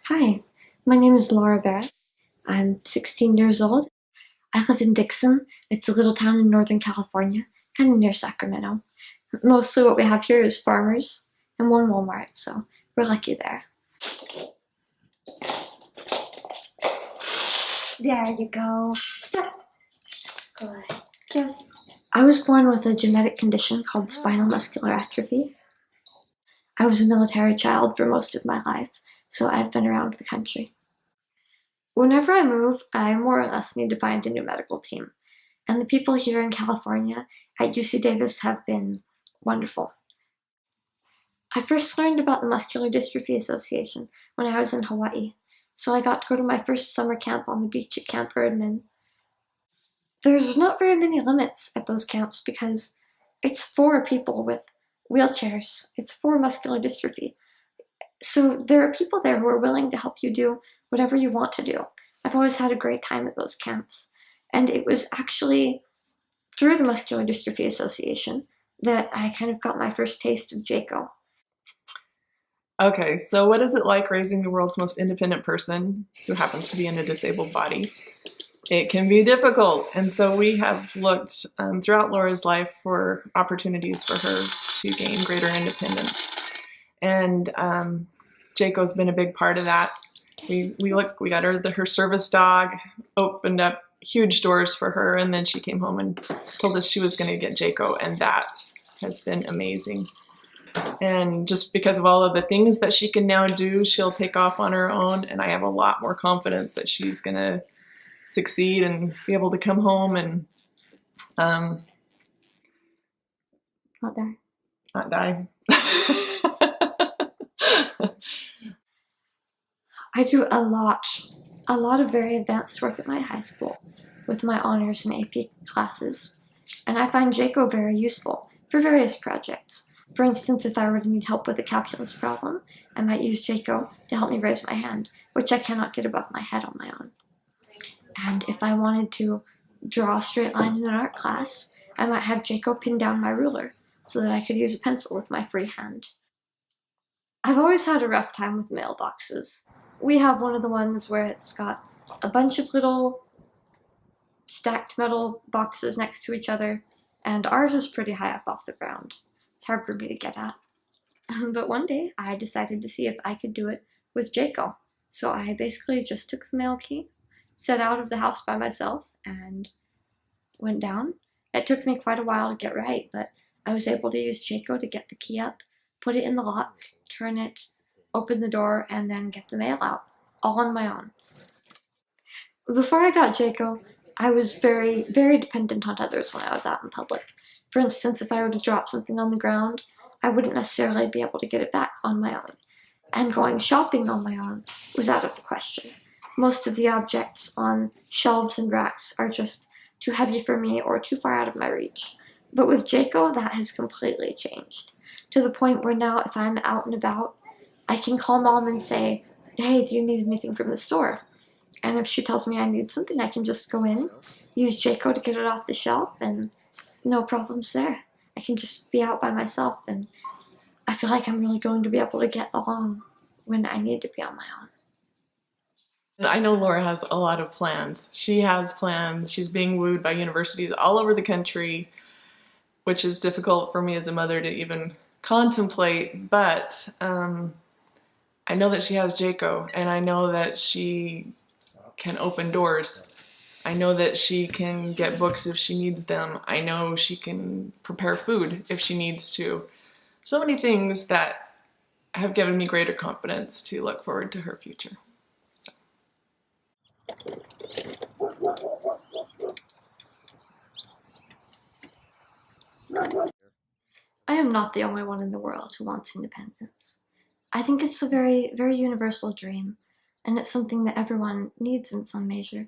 Hi, my name is Laura Barrett. I'm 16 years old. I live in Dixon. It's a little town in Northern California, kind of near Sacramento. Mostly what we have here is farmers and one Walmart, so we're lucky there. There you go. Stop. Good. Give. I was born with a genetic condition called spinal muscular atrophy. I was a military child for most of my life, so I've been around the country. Whenever I move, I more or less need to find a new medical team. And the people here in California at UC Davis have been wonderful. I first learned about the Muscular Dystrophy Association when I was in Hawaii, so I got to go to my first summer camp on the beach at Camp Erdman. There's not very many limits at those camps because it's for people with wheelchairs. It's for muscular dystrophy. So there are people there who are willing to help you do whatever you want to do. I've always had a great time at those camps. And it was actually through the Muscular Dystrophy Association that I kind of got my first taste of JACO. Okay, so what is it like raising the world's most independent person who happens to be in a disabled body? It can be difficult, and so we have looked throughout Laura's life for opportunities for her to gain greater independence. And Jaco's been a big part of that. We got her service dog, opened up huge doors for her, and then she came home and told us she was going to get Jaco, and that has been amazing. And just because of all of the things that she can now do, she'll take off on her own, and I have a lot more confidence that she's going to succeed and be able to come home and not die. I do a lot of very advanced work at my high school with my honors and AP classes, and I find JACO very useful for various projects. For instance, if I were to need help with a calculus problem, I might use JACO to help me raise my hand, which I cannot get above my head on my own. And if I wanted to draw a straight line in an art class, I might have JACO pin down my ruler so that I could use a pencil with my free hand. I've always had a rough time with mailboxes. We have one of the ones where it's got a bunch of little stacked metal boxes next to each other, and ours is pretty high up off the ground. It's hard for me to get at. But one day I decided to see if I could do it with JACO. So I basically just took the mail key, set out of the house by myself, and went down. It took me quite a while to get right, but I was able to use JACO to get the key up, put it in the lock, turn it, open the door, and then get the mail out, all on my own. Before I got JACO, I was very, very dependent on others when I was out in public. For instance, if I were to drop something on the ground, I wouldn't necessarily be able to get it back on my own. And going shopping on my own was out of the question. Most of the objects on shelves and racks are just too heavy for me or too far out of my reach. But with JACO, that has completely changed, to the point where now if I'm out and about, I can call Mom and say, "Hey, do you need anything from the store?" And if she tells me I need something, I can just go in, use JACO to get it off the shelf, and no problems there. I can just be out by myself, and I feel like I'm really going to be able to get along when I need to be on my own. I know Laura has a lot of plans. She has plans. She's being wooed by universities all over the country, which is difficult for me as a mother to even contemplate, but I know that she has JACO, and I know that she can open doors. I know that she can get books if she needs them. I know she can prepare food if she needs to. So many things that have given me greater confidence to look forward to her future. So. I am not the only one in the world who wants independence. I think it's a very, very universal dream, and it's something that everyone needs in some measure.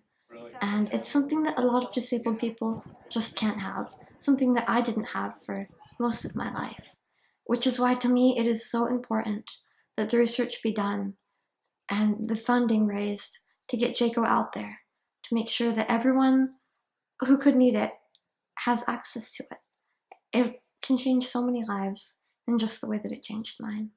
And it's something that a lot of disabled people just can't have, something that I didn't have for most of my life. Which is why, to me, it is so important that the research be done and the funding raised to get JACO out there, to make sure that everyone who could need it has access to it. It can change so many lives in just the way that it changed mine.